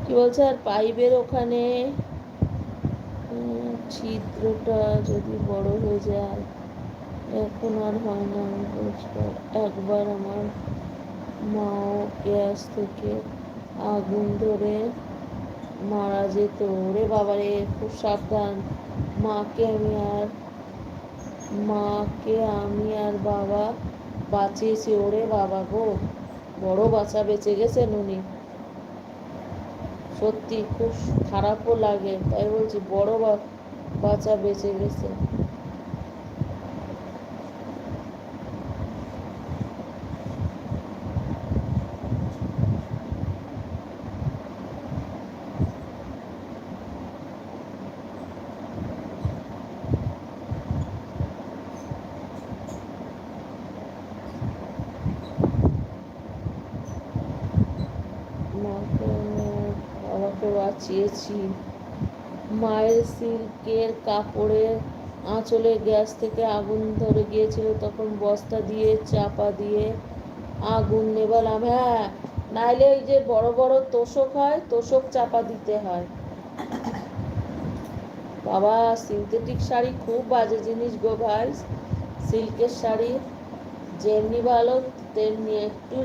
কি বলছে, আর পাইপের ওখানে ছিদ্রটা যদি বড় হয়ে যায়, এখন আর হয় না পরিষ্কার। একবার আমার মাও গ্যাস থেকে আগুন ধরে মারা যেত। ওরে বাবারে, খুব সাবধান। মাকে আমি আর বাবা বাঁচিয়েছি। ওরে বাবা গো, বড় বাঁচা বেঁচে গেছেন উনি। সত্যি খুব খারাপও লাগে, তাই বলছি বড় বাচ্চা বেঁচে গেছে। মাকে বাবাকে বাঁচিয়েছি। মায়ের সিল্কের কাপড়ের আঁচলে গ্যাস থেকে আগুন ধরে গিয়েছিল, তখন বস্তা দিয়ে চাপা দিয়ে আগুন নেভালাম। হ্যাঁ, নাইলে ওই যে বড় বড় তোষক হয়, তোষক চাপা দিতে হয়। বাবা, সিনথেটিক শাড়ি খুব বাজে জিনিস গো ভাই। সিল্কের শাড়ি যেমনি ভালো তেমনি একটু